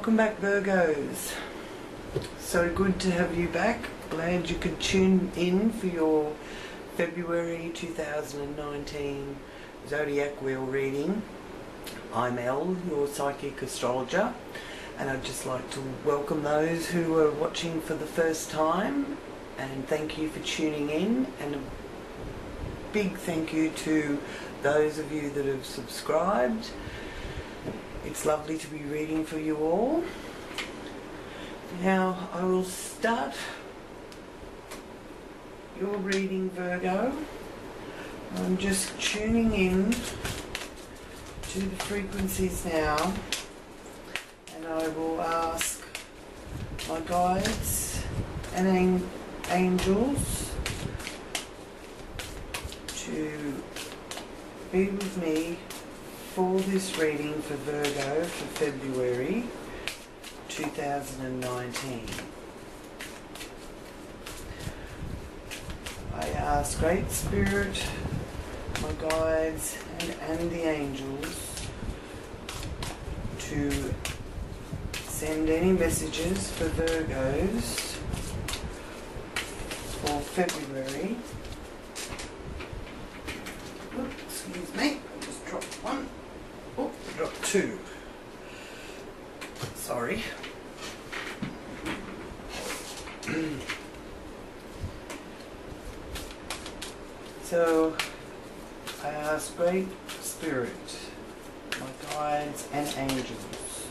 Welcome back, Virgos. So good to have you back. Glad you could tune in for your February 2019 Zodiac Wheel reading. I'm Elle, your Psychic Astrologer, and I'd just like to welcome those who are watching for the first time, and thank you for tuning in, and a big thank you to those of you that have subscribed. It's lovely to be reading for you all. Now I will start your reading, Virgo. I'm just tuning in to the frequencies now, and I will ask my guides and angels to be with me for this reading for Virgo for February 2019. I ask Great Spirit, my guides and the angels to send any messages for Virgos for February. Oops, excuse me, I just dropped one. Oh, I dropped two. Sorry. So, I ask Great Spirit, my guides and angels,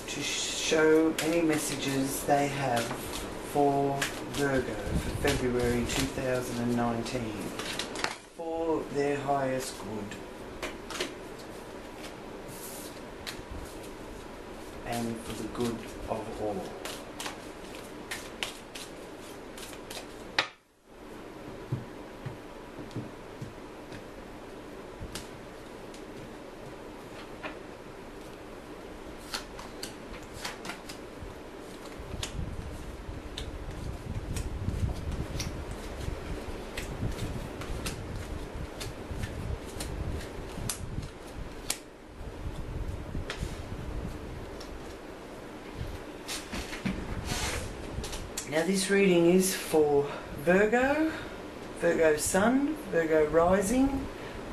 to show any messages they have for Virgo for February 2019 for their highest good and for the good of all. Now this reading is for Virgo, Virgo Sun, Virgo Rising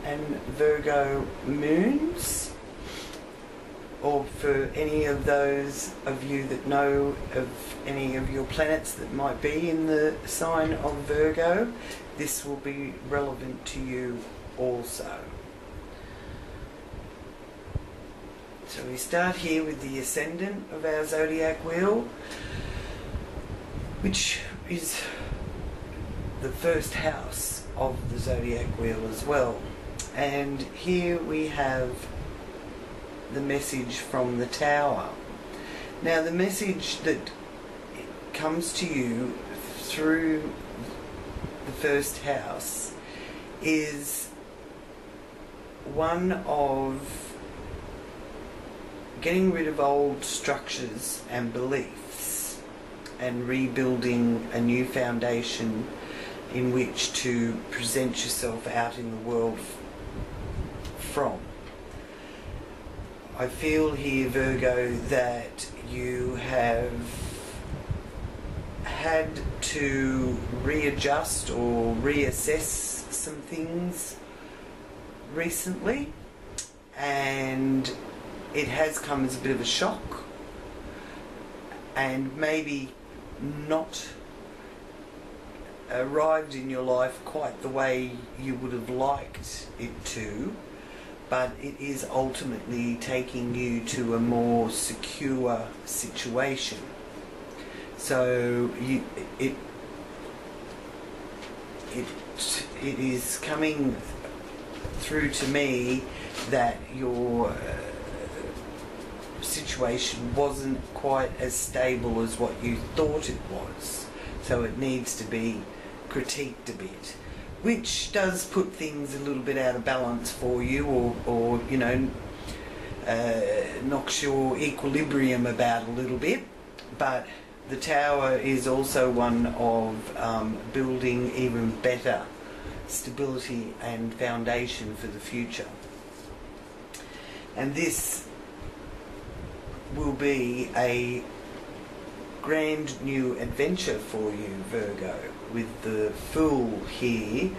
and Virgo Moons, or for any of those of you that know of any of your planets that might be in the sign of Virgo. This will be relevant to you also. So we start here with the ascendant of our zodiac wheel, which is the first house of the zodiac wheel as well. And here we have the message from the Tower. Now the message that comes to you through the first house is one of getting rid of old structures and beliefs and rebuilding a new foundation in which to present yourself out in the world from. I feel here, Virgo, that you have had to readjust or reassess some things recently, and it has come as a bit of a shock, and maybe not arrived in your life quite the way you would have liked it to, but it is ultimately taking you to a more secure situation. So it is coming through to me that your situation wasn't quite as stable as what you thought it was, so it needs to be critiqued a bit, which does put things a little bit out of balance for you, or you know, knocks your equilibrium about a little bit. But the Tower is also one of building even better stability and foundation for the future. And this will be a grand new adventure for you, Virgo, with the Fool here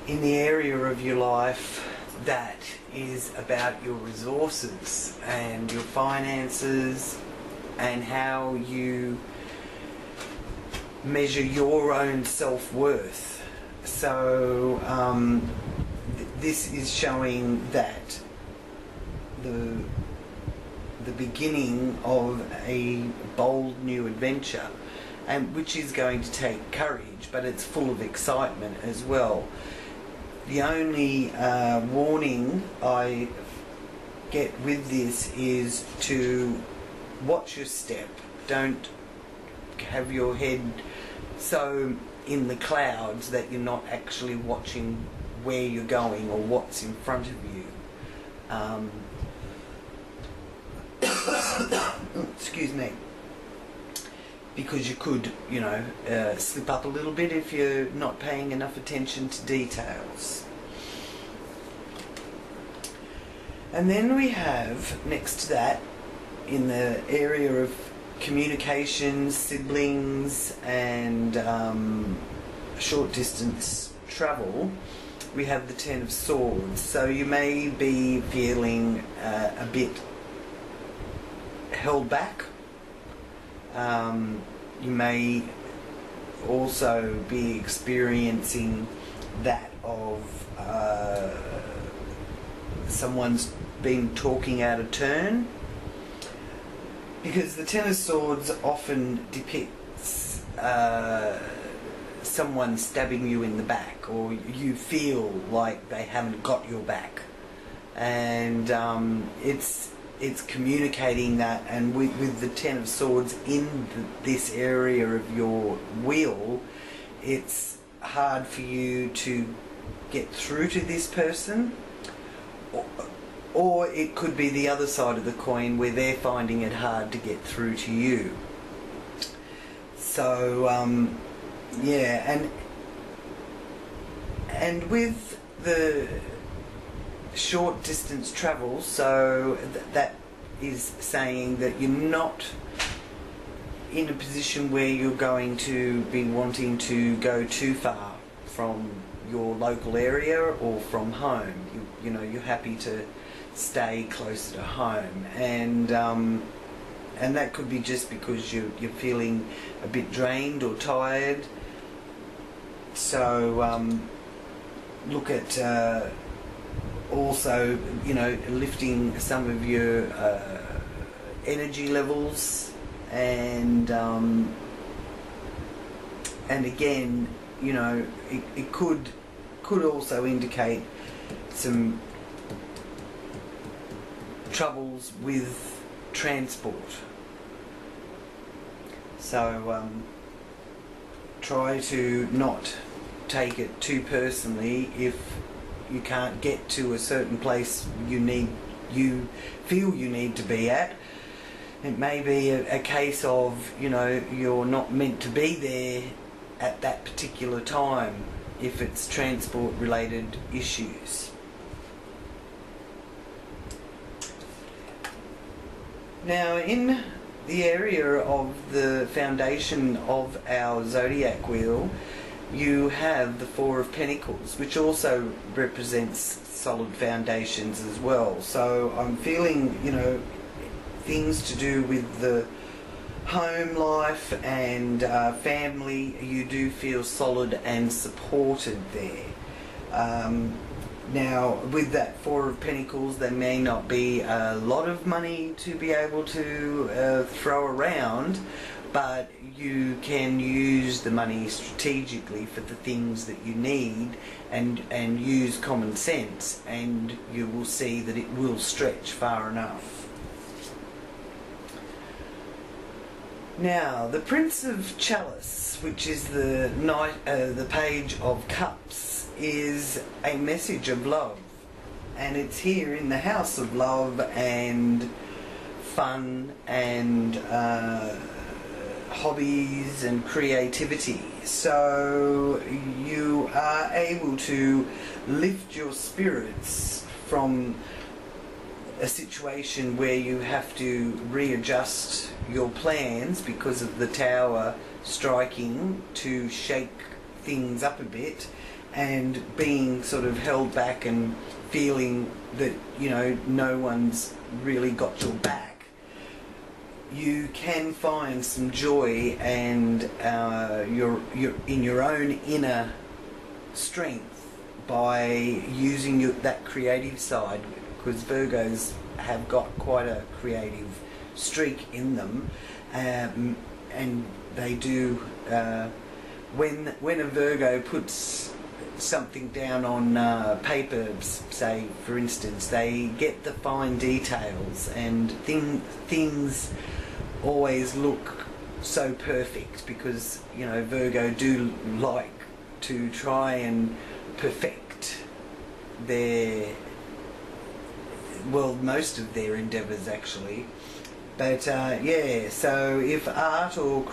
in the area of your life that is about your resources and your finances and how you measure your own self-worth. So this is showing that the beginning of a bold new adventure, and which is going to take courage, but it's full of excitement as well. The only warning I get with this is to watch your step. Don't have your head so in the clouds that you're not actually watching where you're going or what's in front of you. Excuse me. Because you could, you know, slip up a little bit if you're not paying enough attention to details. And then we have, next to that, in the area of communications, siblings, and short distance travel, we have the Ten of Swords. So you may be feeling a bit held back. You may also be experiencing that of someone's been talking out of turn, because the Ten of Swords often depicts someone stabbing you in the back, or you feel like they haven't got your back, and it's communicating that. And with the Ten of Swords in this area of your wheel, it's hard for you to get through to this person, or it could be the other side of the coin where they're finding it hard to get through to you. So yeah, and with the short distance travel, so that is saying that you're not in a position where you're going to be wanting to go too far from your local area or from home. You know, you're happy to stay closer to home, and that could be just because you're feeling a bit drained or tired. So look at also, you know, lifting some of your energy levels, and again, you know, it could also indicate some troubles with transport. So try to not take it too personally if you can't get to a certain place you feel you need to be at. It may be a case of, you know, you're not meant to be there at that particular time if it's transport related issues. Now, in the area of the foundation of our zodiac wheel, you have the Four of Pentacles, which also represents solid foundations as well. So I'm feeling, you know, things to do with the home life and family, you do feel solid and supported there. Now, with that Four of Pentacles, there may not be a lot of money to be able to throw around, but you can use the money strategically for the things that you need, and use common sense, and you will see that it will stretch far enough. Now, the Prince of Chalice, which is the Page of Cups, is a message of love, and it's here in the house of love and fun and hobbies and creativity. So you are able to lift your spirits from a situation where you have to readjust your plans because of the tower striking to shake things up a bit, and being sort of held back and feeling that, you know, no one's really got your back, you can find some joy and you're in your own inner strength by using that creative side, because Virgos have got quite a creative streak in them, and they do. When a Virgo puts something down on paper, say for instance, they get the fine details, and things always look so perfect, because, you know, Virgo do like to try and perfect their, well, most of their endeavours actually. But yeah, so if art or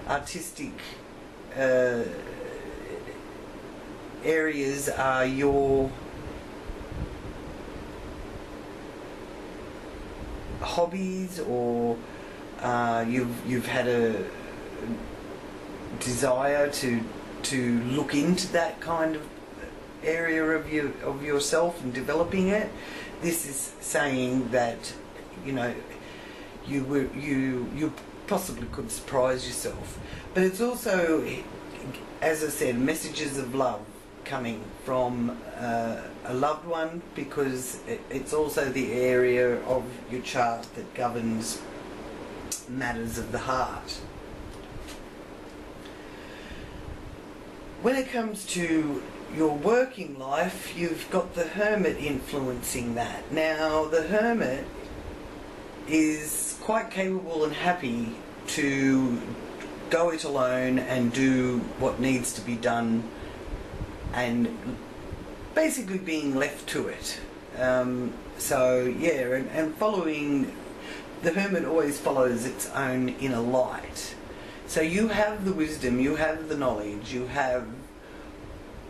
artistic areas are your hobbies, or you've had a desire to look into that kind of area of yourself and developing it, this is saying that, you know, you possibly could surprise yourself. But it's also, as I said, messages of love coming from a loved one, because it's also the area of your chart that governs matters of the heart. When it comes to your working life, you've got the Hermit influencing that. Now, the Hermit is quite capable and happy to go it alone and do what needs to be done, and basically being left to it. So yeah, and following, the Hermit always follows its own inner light. So you have the wisdom, you have the knowledge, you have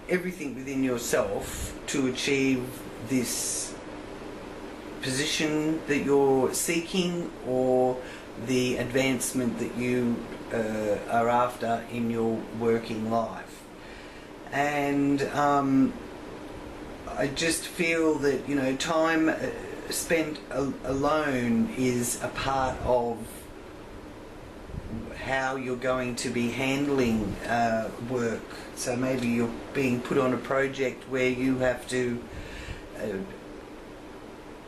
everything within yourself to achieve this position that you're seeking, or the advancement that you are after in your working life. And I just feel that, you know, time spent alone is a part of how you're going to be handling work. So maybe you're being put on a project where you have to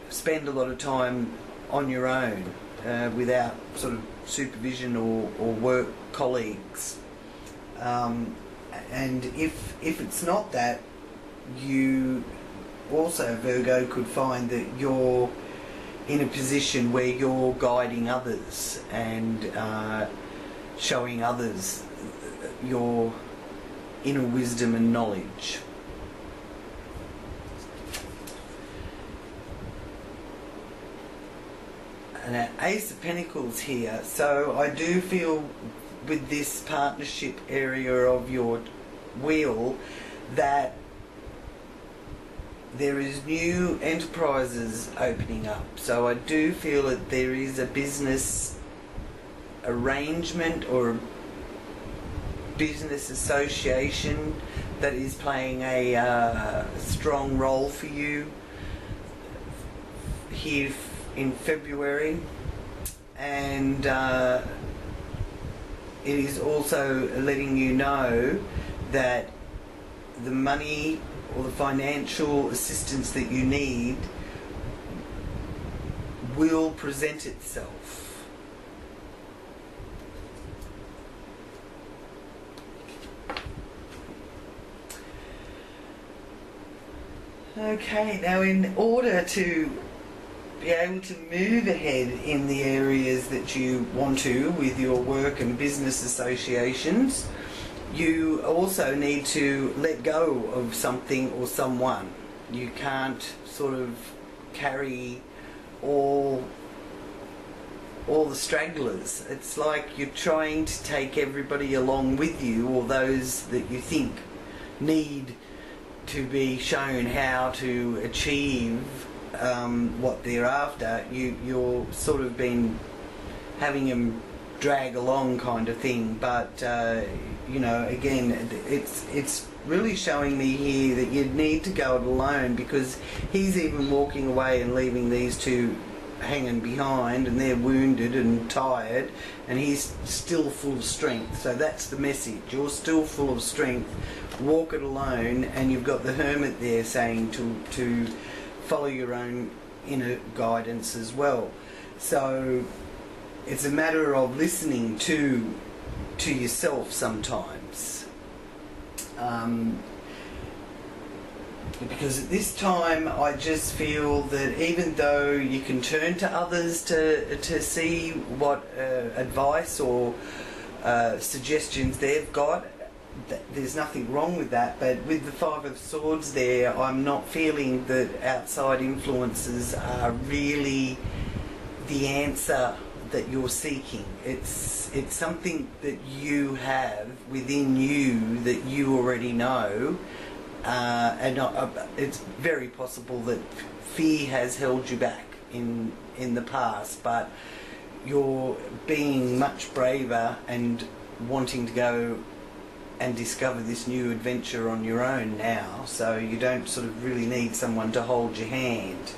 spend a lot of time on your own without sort of supervision or work colleagues. And if it's not that, you also, Virgo, could find that you're in a position where you're guiding others and showing others your inner wisdom and knowledge. And an Ace of Pentacles here, so I do feel with this partnership area of your wheel that there is new enterprises opening up. So I do feel that there is a business arrangement or a business association that is playing a strong role for you here in February. And it is also letting you know that the money or the financial assistance that you need will present itself. Okay, now in order to be able to move ahead in the areas that you want to with your work and business associations, you also need to let go of something or someone. You can't sort of carry all the stragglers. It's like you're trying to take everybody along with you, or those that you think need to be shown how to achieve what they're after, you're sort of been having them drag along kind of thing. But you know, again, it's really showing me here that you need to go it alone, because he's even walking away and leaving these two hanging behind, and they're wounded and tired, and he's still full of strength. So that's the message: you're still full of strength, walk it alone. And you've got the Hermit there saying to follow your own inner guidance as well. So it's a matter of listening to yourself sometimes, because at this time I just feel that even though you can turn to others to see what advice or suggestions they've got, there's nothing wrong with that. But with the Five of Swords there, I'm not feeling that outside influences are really the answer that you're seeking. It's something that you have within you that you already know, and it's very possible that fear has held you back in the past, but you're being much braver and wanting to go and discover this new adventure on your own now. So you don't sort of really need someone to hold your hand,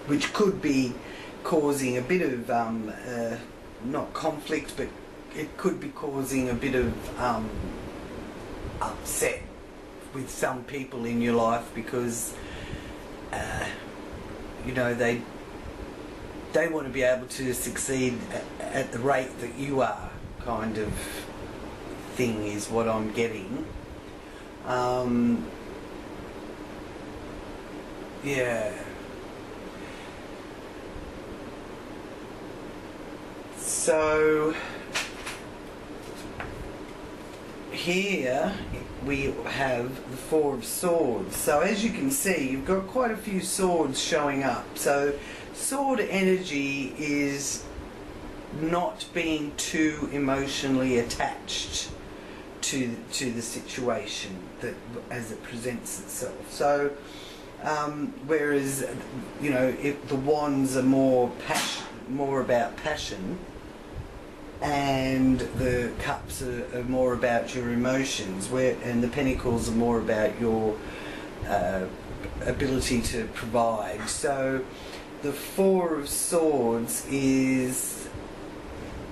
which could be causing a bit of not conflict, but it could be causing a bit of upset with some people in your life, because you know, they want to be able to succeed at the rate that you are, kind of thing is what I'm getting. Yeah. So here we have the Four of Swords. So as you can see, you've got quite a few swords showing up. So sword energy is not being too emotionally attached to the situation that as it presents itself. So whereas, you know, if the wands are more about passion, and the cups are more about your emotions, and the pentacles are more about your ability to provide. So the Four of Swords is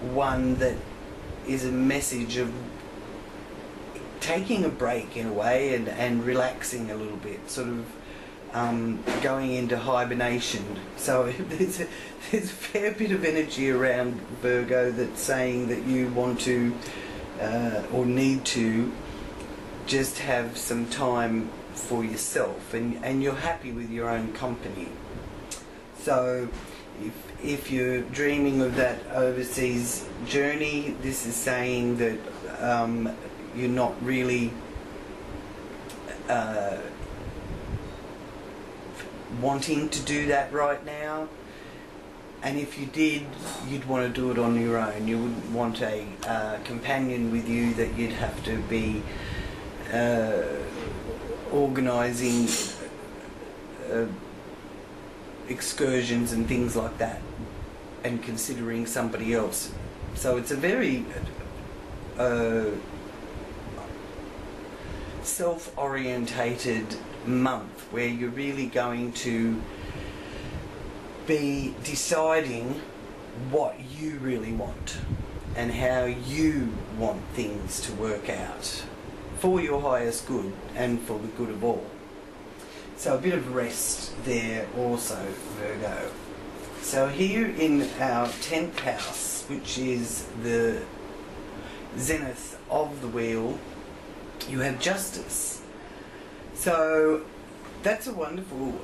one that is a message of taking a break in a way, and relaxing a little bit, sort of going into hibernation. So there's a fair bit of energy around, Virgo, that's saying that you want to or need to just have some time for yourself, and you're happy with your own company. So if you're dreaming of that overseas journey, this is saying that you're not really wanting to do that right now. And if you did, you'd want to do it on your own. You wouldn't want a companion with you that you'd have to be organising excursions and things like that, and considering somebody else. So it's a very self-orientated month, where you're really going to be deciding what you really want and how you want things to work out for your highest good and for the good of all. So a bit of rest there also, Virgo. So here in our 10th house, which is the zenith of the wheel, you have Justice. So that's a wonderful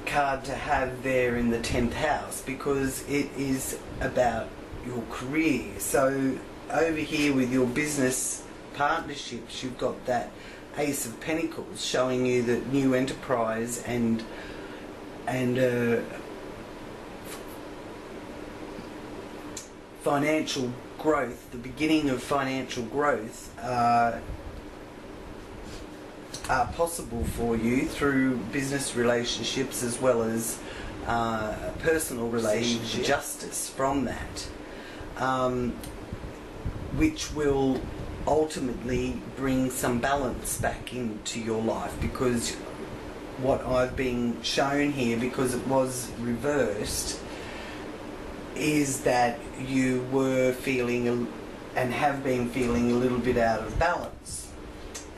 card to have there in the 10th house, because it is about your career. So over here with your business partnerships, you've got that Ace of Pentacles showing you that new enterprise and financial growth, the beginning of financial growth are possible for you through business relationships, as well as personal relationship, justice from that, which will ultimately bring some balance back into your life. Because what I've been shown here, because it was reversed, is that you were feeling and have been feeling a little bit out of balance,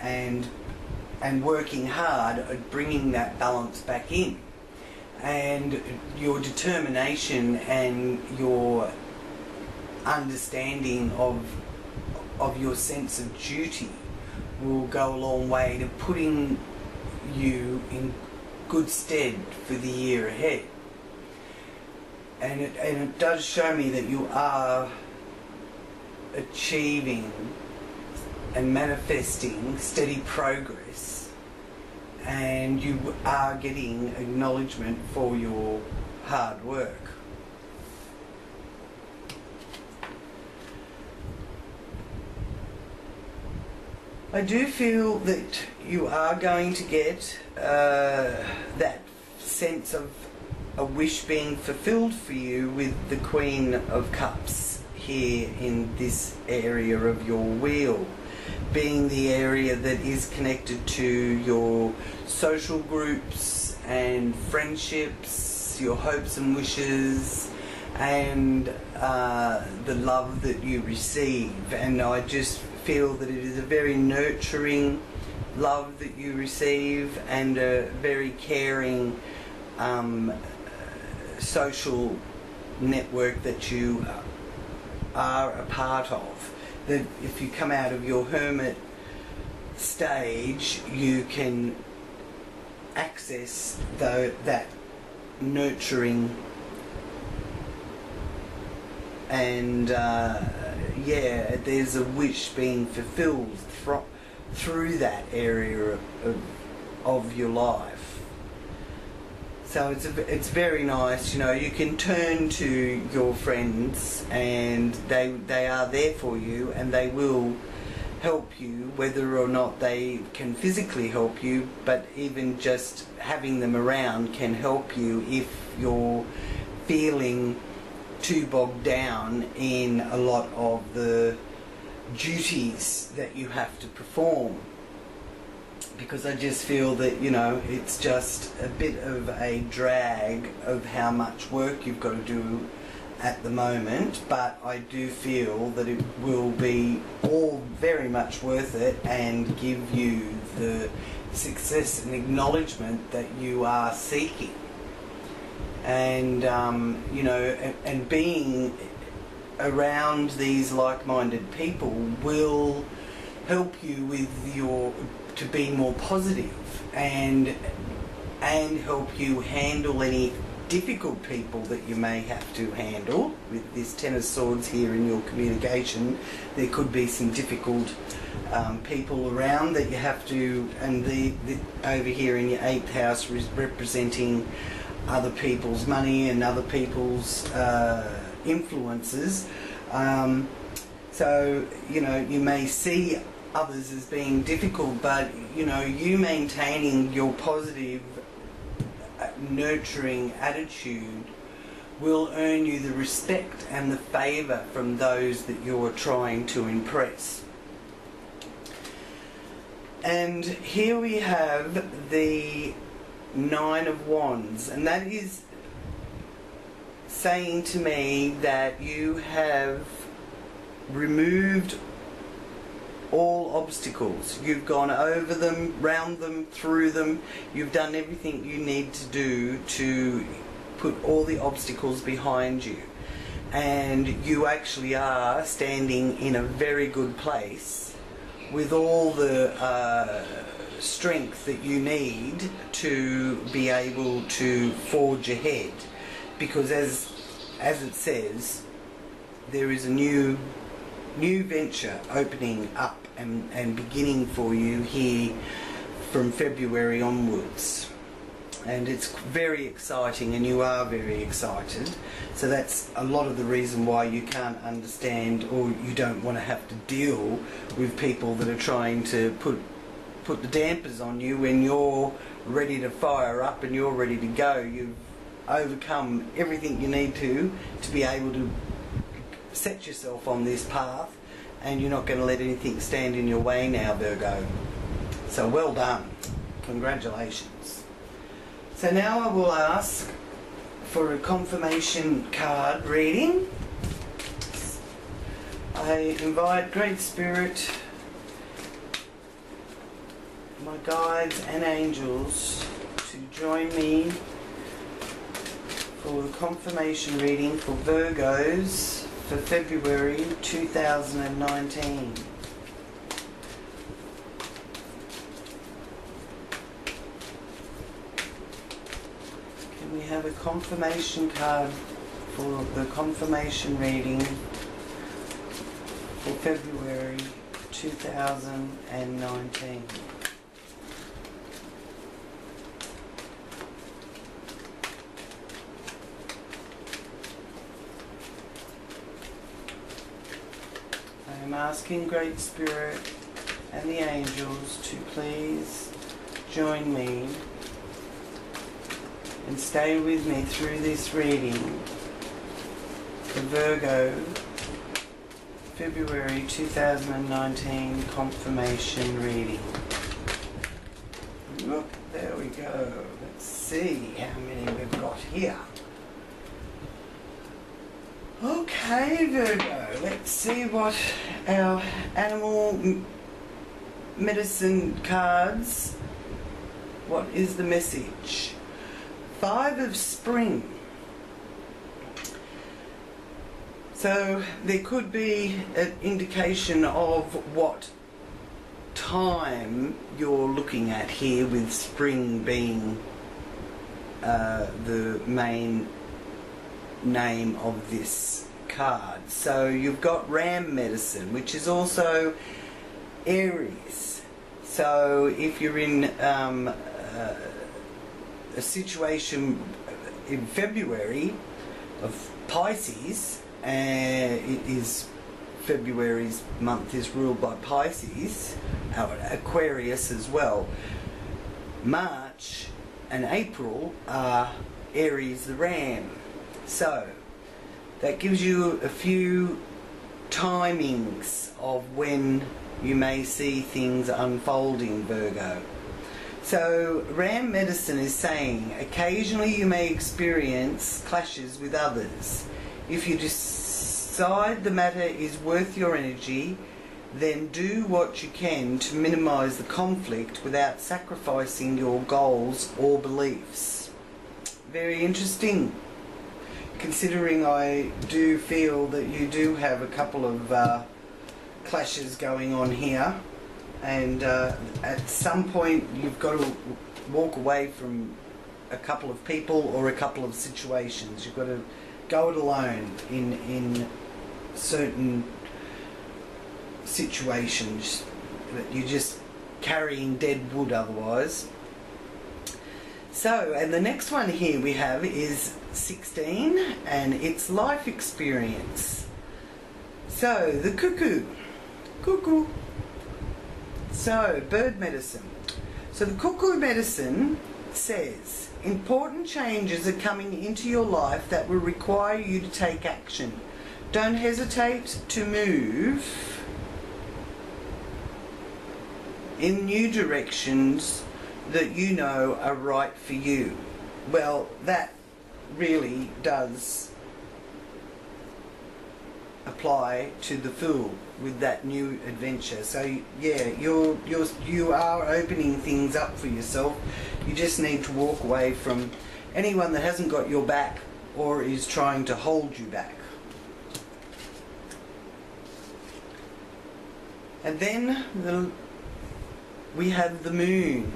and working hard at bringing that balance back in. And your determination and your understanding of your sense of duty will go a long way to putting you in good stead for the year ahead. And it does show me that you are achieving and manifesting steady progress, and you are getting acknowledgement for your hard work. I do feel that you are going to get that sense of a wish being fulfilled for you with the Queen of Cups here in this area of your wheel, being the area that is connected to your social groups and friendships, your hopes and wishes, and the love that you receive. And I just feel that it is a very nurturing love that you receive, and a very caring social network that you are a part of. That if you come out of your hermit stage, you can access that nurturing and yeah, there's a wish being fulfilled through that area of your life. So it's very nice, you know. You can turn to your friends, and they are there for you, and they will help you, whether or not they can physically help you, but even just having them around can help you if you're feeling too bogged down in a lot of the duties that you have to perform. Because I just feel that, you know, it's just a bit of a drag of how much work you've got to do at the moment, but I do feel that it will be all very much worth it and give you the success and acknowledgement that you are seeking. And you know, and being around these like-minded people will help you with to be more positive and help you handle any difficult people that you may have to handle. With this Ten of Swords here in your communication, there could be some difficult people around that you have to, and the over here in your 8th house representing other people's money and other people's influences. So, you know, you may see others as being difficult, but, you know, you maintaining your positive, nurturing attitude will earn you the respect and the favour from those that you're trying to impress. And here we have the 9 of Wands, and that is saying to me that you have removed all obstacles. You've gone over them, round them, through them. You've done everything you need to do to put all the obstacles behind you, and you actually are standing in a very good place with all the strength that you need to be able to forge ahead. Because as it says, there is a new venture opening up and beginning for you here from February onwards, and it's very exciting, and you are very excited. So that's a lot of the reason why you can't understand, or you don't want to have to deal with people that are trying to put the dampers on you when you're ready to fire up and you're ready to go. overcome everything you need to be able to set yourself on this path, and you're not going to let anything stand in your way now, Virgo. So well done. Congratulations. So now I will ask for a confirmation card reading. I invite Great Spirit, my guides and angels to join me for the confirmation reading for Virgos for February 2019. Can we have a confirmation card for the confirmation reading for February 2019? I'm asking Great Spirit and the angels to please join me and stay with me through this reading for Virgo February 2019 confirmation reading. Look, there we go. Let's see how many we've got here. Okay, Virgo, let's see what our animal medicine cards, what is the message? 5 of Spring. So there could be an indication of what time you're looking at here, with spring being the main name of this card. So you've got Ram medicine, which is also Aries. So if you're in a situation in February of Pisces, it is February's month is ruled by Pisces, Aquarius as well. March and April are Aries the Ram. So that gives you a few timings of when you may see things unfolding, Virgo. So Ram medicine is saying occasionally you may experience clashes with others. If you decide the matter is worth your energy, then do what you can to minimize the conflict without sacrificing your goals or beliefs. Very interesting, considering I do feel that you do have a couple of clashes going on here, and at some point you've got to walk away from a couple of people or a couple of situations. You've got to go it alone in certain situations, that you're just carrying dead wood otherwise. So, and the next one here we have is 16, and it's life experience. So, the cuckoo. So, bird medicine. So the cuckoo medicine says, important changes are coming into your life that will require you to take action. Don't hesitate to move in new directions that you know are right for you. Well, that really does apply to the Fool with that new adventure. So yeah, you are opening things up for yourself. You just need to walk away from anyone that hasn't got your back or is trying to hold you back. And then we have the moon,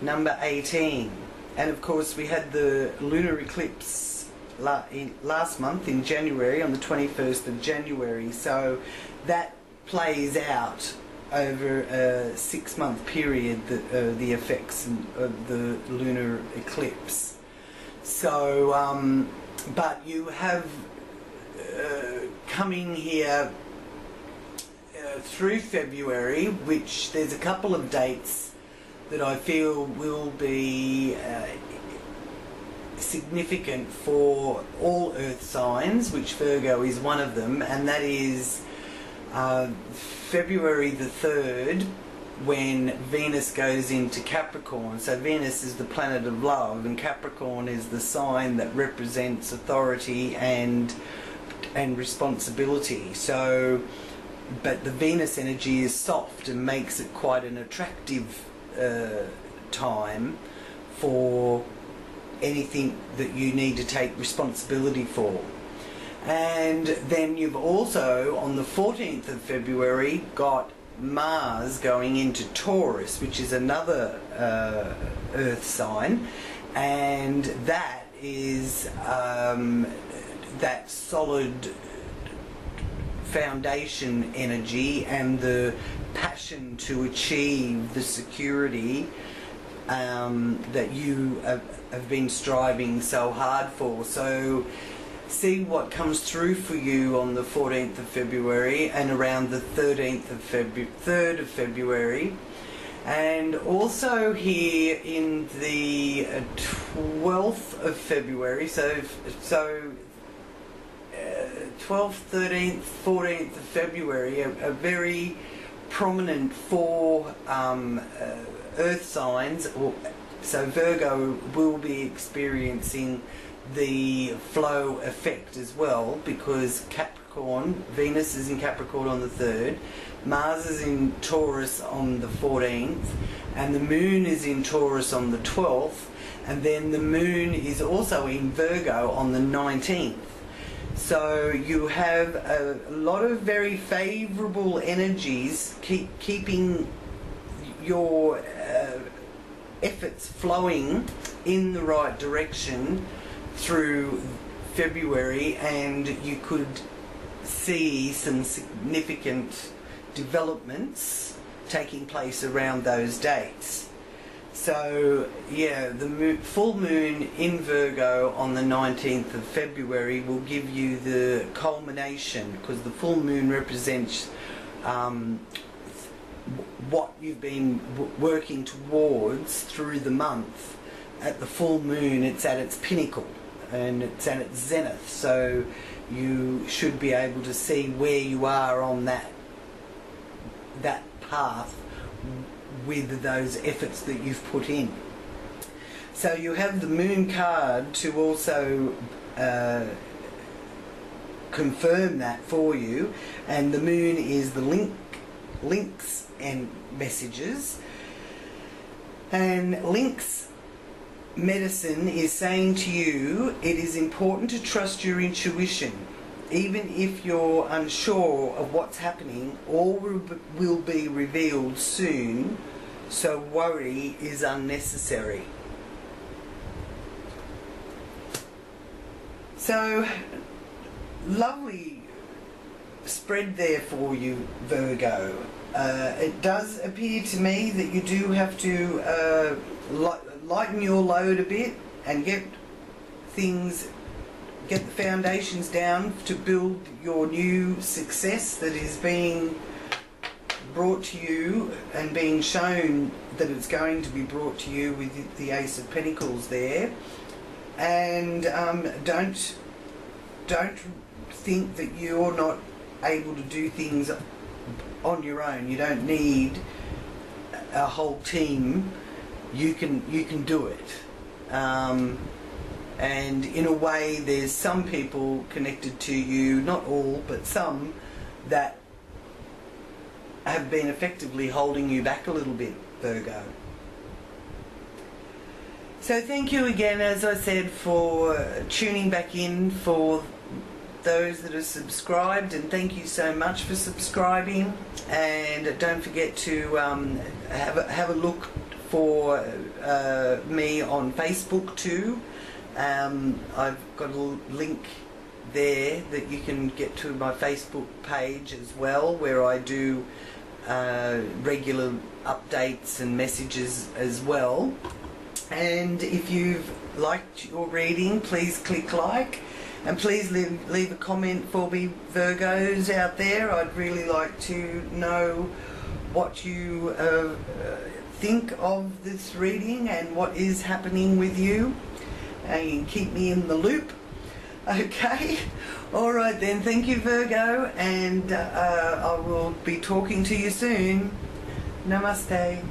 number 18, and of course we had the lunar eclipse last month in January, on the 21st of January, so that plays out over a 6-month period, the effects of the lunar eclipse. So but you have coming here through February, which there's a couple of dates that I feel will be significant for all earth signs, which Virgo is one of them, and that is February the 3rd, when Venus goes into Capricorn. So Venus is the planet of love, and Capricorn is the sign that represents authority and responsibility. So, but the Venus energy is soft and makes it quite an attractive time for anything that you need to take responsibility for. And then you've also, on the 14th of February, got Mars going into Taurus, which is another earth sign, and that is that solid foundation energy and the passion to achieve the security that you have been striving so hard for. So see what comes through for you on the 14th of February and around the 3rd of February. And also here in the 12th of February, so 12th, 13th, 14th of February, a very prominent four earth signs. So Virgo will be experiencing the flow effect as well, because Capricorn, Venus is in Capricorn on the 3rd, Mars is in Taurus on the 14th, and the Moon is in Taurus on the 12th, and then the Moon is also in Virgo on the 19th. So you have a lot of very favourable energies keeping your efforts flowing in the right direction through February, and you could see some significant developments taking place around those dates. So yeah, the full moon in Virgo on the 19th of February will give you the culmination, because the full moon represents what you've been working towards through the month. At the full moon, it's at its pinnacle and it's at its zenith, so you should be able to see where you are on that path with those efforts that you've put in. So you have the moon card to also confirm that for you, and the moon is the links and messages, and links medicine is saying to you it is important to trust your intuition. Even if you're unsure of what's happening, all will be revealed soon, so worry is unnecessary. So, lovely spread there for you, Virgo. It does appear to me that you do have to lighten your load a bit and get the foundations down to build your new success that is being brought to you and being shown that it's going to be brought to you with the Ace of Pentacles there. And don't think that you're not able to do things on your own. You don't need a whole team. You can do it. And in a way, there's some people connected to you, not all, but some, that have been effectively holding you back a little bit, Virgo. So thank you again, as I said, for tuning back in, for those that are subscribed, and thank you so much for subscribing. And don't forget to have a look for me on Facebook too. I've got a link there that you can get to my Facebook page as well, where I do regular updates and messages as well. And if you've liked your reading, please click like, and please leave a comment for me, Virgos out there. I'd really like to know what you think of this reading and what is happening with you. and keep me in the loop. Okay, all right then. Thank you, Virgo, and I will be talking to you soon. Namaste.